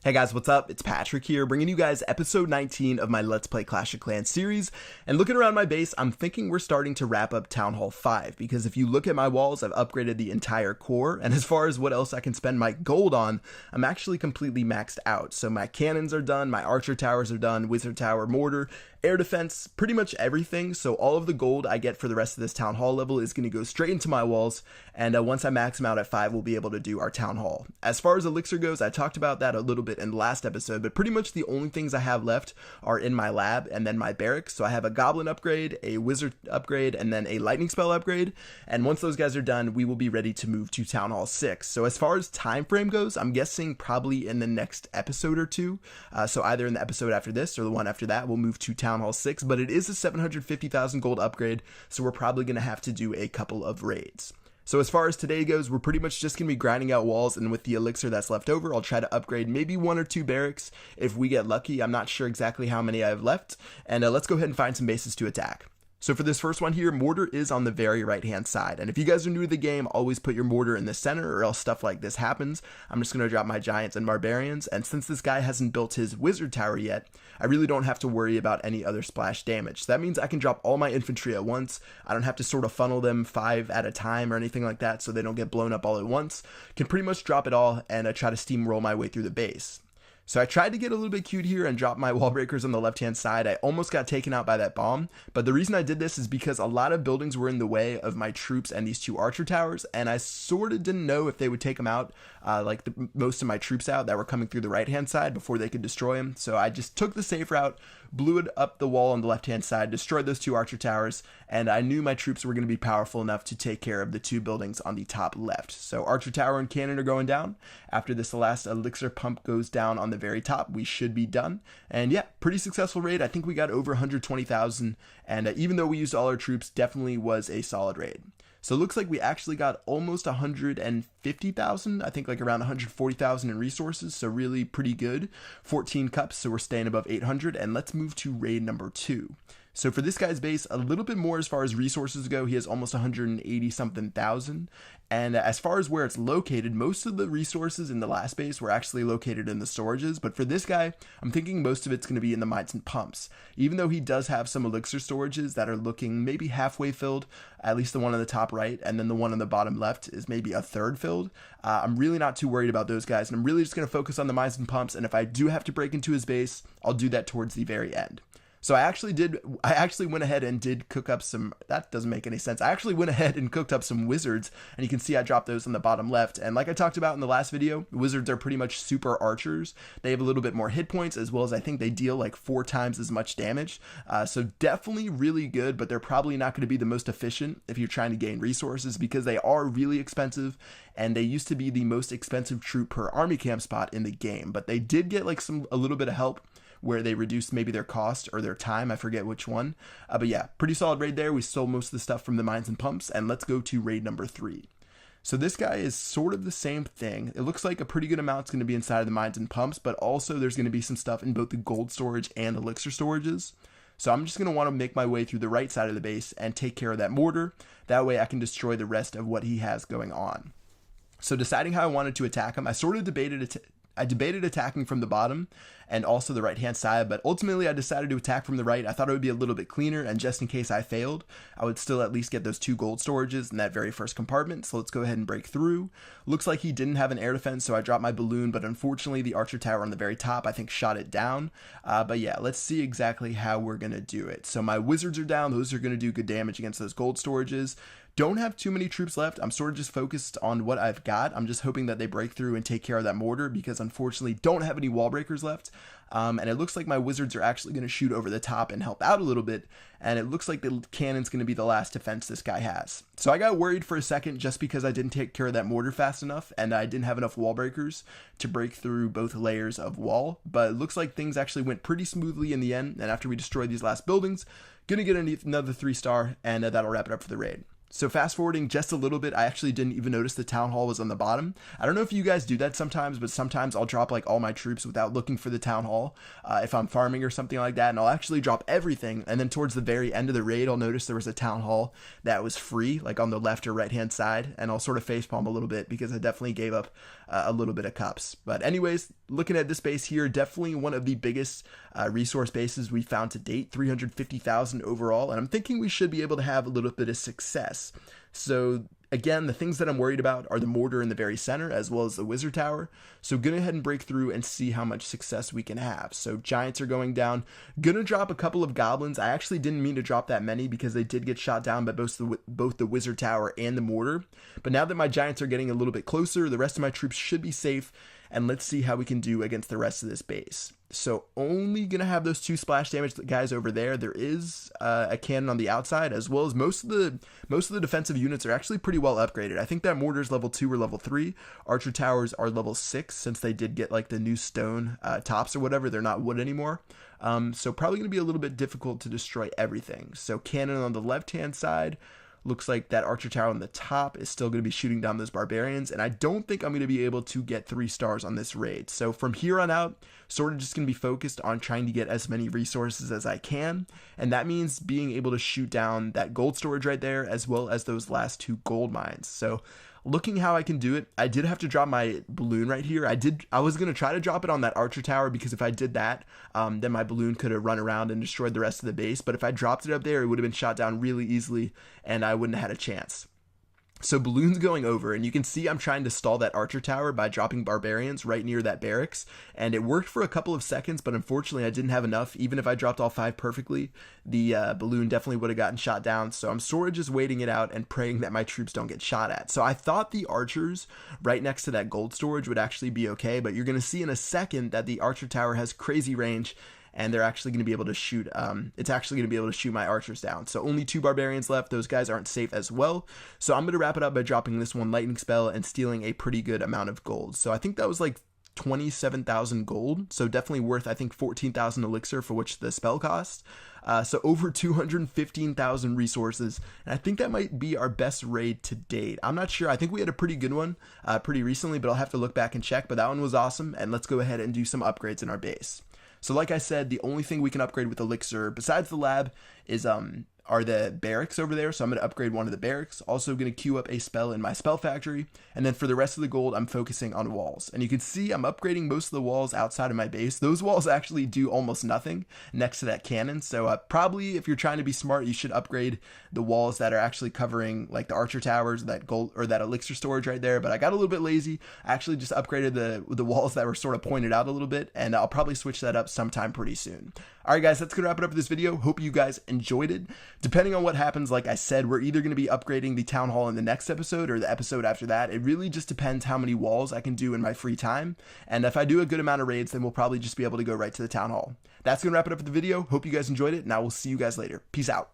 Hey guys, what's up? It's Patrick here, bringing you guys episode 19 of my Let's Play Clash of Clans series. And looking around my base, I'm thinking we're starting to wrap up Town Hall 5, because if you look at my walls, I've upgraded the entire core, and as far as what else I can spend my gold on, I'm actually completely maxed out. So my cannons are done, my archer towers are done, wizard tower, mortar, air defense, pretty much everything. So all of the gold I get for the rest of this Town Hall level is going to go straight into my walls, and once I max them out at 5, we'll be able to do our Town Hall. As far as elixir goes, I talked about that a little bit in the last episode, but pretty much the only things I have left are in my lab and then my barracks. So I have a goblin upgrade, a wizard upgrade, and then a lightning spell upgrade, and once those guys are done, we will be ready to move to Town Hall 6. So as far as time frame goes, I'm guessing probably in the next episode or two, so either in the episode after this or the one after that, we'll move to Town Hall 6, but it is a 750,000 gold upgrade, so we're probably going to have to do a couple of raids. So as far as today goes, we're pretty much just going to be grinding out walls, and with the elixir that's left over, I'll try to upgrade maybe 1 or 2 barracks if we get lucky. I'm not sure exactly how many I have left, and let's go ahead and find some bases to attack. So for this first one here, mortar is on the very right hand side, and if you guys are new to the game, always put your mortar in the center or else stuff like this happens. I'm just going to drop my giants and barbarians, and since this guy hasn't built his wizard tower yet, I really don't have to worry about any other splash damage. So that means I can drop all my infantry at once. I don't have to sort of funnel them 5 at a time or anything like that so they don't get blown up all at once. Can pretty much drop it all and try to steamroll my way through the base. So I tried to get a little bit cute here and drop my wall breakers on the left hand side. I almost got taken out by that bomb, but the reason I did this is because a lot of buildings were in the way of my troops and these 2 archer towers, and I sort of didn't know if they would take them out, most of my troops out that were coming through the right hand side before they could destroy them. So I just took the safe route, blew it up the wall on the left hand side, destroyed those 2 archer towers, and I knew my troops were going to be powerful enough to take care of the 2 buildings on the top left. So archer tower and cannon are going down. After this last elixir pump goes down on the very top, we should be done. And yeah, pretty successful raid. I think we got over 120,000, and even though we used all our troops, definitely was a solid raid. So it looks like we actually got almost 150,000, I think like around 140,000 in resources, so really pretty good. 14 cups, so we're staying above 800, and let's move to raid number 2. So for this guy's base, a little bit more as far as resources go. He has almost 180 something thousand. And as far as where it's located, most of the resources in the last base were actually located in the storages. But for this guy, I'm thinking most of it's going to be in the mines and pumps. Even though he does have some elixir storages that are looking maybe halfway filled, at least the one on the top right, and then the one on the bottom left is maybe a third filled. I'm really not too worried about those guys, and I'm really just going to focus on the mines and pumps. And if I do have to break into his base, I'll do that towards the very end. So I actually went ahead and did cook up some, that doesn't make any sense. I actually went ahead and cooked up some wizards, and you can see I dropped those on the bottom left. And like I talked about in the last video, wizards are pretty much super archers. They have a little bit more hit points, as well as I think they deal like 4 times as much damage. So definitely really good, but they're probably not going to be the most efficient if you're trying to gain resources, because they are really expensive, and they used to be the most expensive troop per army camp spot in the game. But they did get like a little bit of help where they reduced maybe their cost or their time, I forget which one. But yeah, pretty solid raid there. We stole most of the stuff from the mines and pumps, and let's go to raid number 3. So this guy is sort of the same thing. It looks like a pretty good amount's going to be inside of the mines and pumps, but also there's going to be some stuff in both the gold storage and elixir storages. So I'm just going to want to make my way through the right side of the base and take care of that mortar. That way I can destroy the rest of what he has going on. So deciding how I wanted to attack him, I sort of debated attacking from the bottom and also the right hand side, but ultimately I decided to attack from the right. I thought it would be a little bit cleaner, and just in case I failed, I would still at least get those 2 gold storages in that very first compartment. So let's go ahead and break through. Looks like he didn't have an air defense, so I dropped my balloon, but unfortunately the archer tower on the very top I think shot it down. But yeah, let's see exactly how we're gonna do it. So my wizards are down. Those are gonna do good damage against those gold storages. Don't have too many troops left. I'm sort of just focused on what I've got. I'm just hoping that they break through and take care of that mortar, because unfortunately don't have any wall breakers left. And it looks like my wizards are actually going to shoot over the top and help out a little bit. And it looks like the cannon's going to be the last defense this guy has. So I got worried for a second just because I didn't take care of that mortar fast enough, and I didn't have enough wall breakers to break through both layers of wall. But it looks like things actually went pretty smoothly in the end. And after we destroyed these last buildings, going to get another 3-star, and that'll wrap it up for the raid. So fast forwarding just a little bit, I actually didn't even notice the town hall was on the bottom. I don't know if you guys do that sometimes, but sometimes I'll drop like all my troops without looking for the town hall if I'm farming or something like that, and I'll actually drop everything, and then towards the very end of the raid I'll notice there was a town hall that was free, like on the left or right hand side, and I'll sort of facepalm a little bit because I definitely gave up a little bit of cups. But anyways, looking at this base here, definitely one of the biggest resource bases we found to date, 350,000 overall, and I'm thinking we should be able to have a little bit of success. So again, the things that I'm worried about are the mortar in the very center as well as the wizard tower. So go ahead and break through and see how much success we can have. So giants are going down. Gonna drop a couple of goblins. I actually didn't mean to drop that many because they did get shot down by both the wizard tower and the mortar. But now that my giants are getting a little bit closer, the rest of my troops should be safe. And let's see how we can do against the rest of this base. So only going to have those 2 splash damage guys over there. There is a cannon on the outside, as well as most of the defensive units are actually pretty well upgraded. I think that mortar's level 2 or level 3. Archer towers are level 6 since they did get like the new stone tops or whatever. They're not wood anymore. So probably going to be a little bit difficult to destroy everything. So cannon on the left-hand side. Looks like that archer tower on the top is still going to be shooting down those barbarians, and I don't think I'm going to be able to get 3 stars on this raid. So from here on out, sort of just going to be focused on trying to get as many resources as I can, and that means being able to shoot down that gold storage right there as well as those last 2 gold mines. So looking how I can do it, I did have to drop my balloon right here. I was going to try to drop it on that archer tower because if I did that, then my balloon could have run around and destroyed the rest of the base. But if I dropped it up there, it would have been shot down really easily and I wouldn't have had a chance. So balloons going over, and you can see I'm trying to stall that archer tower by dropping barbarians right near that barracks, and it worked for a couple of seconds, but unfortunately I didn't have enough. Even if I dropped all 5 perfectly, the balloon definitely would have gotten shot down. So I'm sort of just waiting it out and praying that my troops don't get shot at. So I thought the archers right next to that gold storage would actually be okay, but you're going to see in a second that the archer tower has crazy range, and they're actually going to be able to shoot, it's actually going to be able to shoot my archers down. So only 2 barbarians left. Those guys aren't safe as well. So I'm going to wrap it up by dropping this 1 lightning spell and stealing a pretty good amount of gold. So I think that was like 27,000 gold. So definitely worth, I think, 14,000 elixir for which the spell cost. So over 215,000 resources. And I think that might be our best raid to date. I'm not sure. I think we had a pretty good one pretty recently, but I'll have to look back and check. But that one was awesome. And let's go ahead and do some upgrades in our base. So like I said, the only thing we can upgrade with Elixir besides the lab is are the barracks over there. So I'm going to upgrade one of the barracks. Also going to queue up a spell in my spell factory. And then for the rest of the gold, I'm focusing on walls. And you can see I'm upgrading most of the walls outside of my base. Those walls actually do almost nothing next to that cannon. So probably if you're trying to be smart, you should upgrade the walls that are actually covering like the archer towers, that gold or that elixir storage right there. But I got a little bit lazy. I actually just upgraded the walls that were sort of pointed out a little bit. And I'll probably switch that up sometime pretty soon. All right, guys, that's going to wrap it up for this video. Hope you guys enjoyed it. Depending on what happens, like I said, we're either going to be upgrading the town hall in the next episode or the episode after that. It really just depends how many walls I can do in my free time. And if I do a good amount of raids, then we'll probably just be able to go right to the town hall. That's going to wrap it up for the video. Hope you guys enjoyed it, and I will see you guys later. Peace out.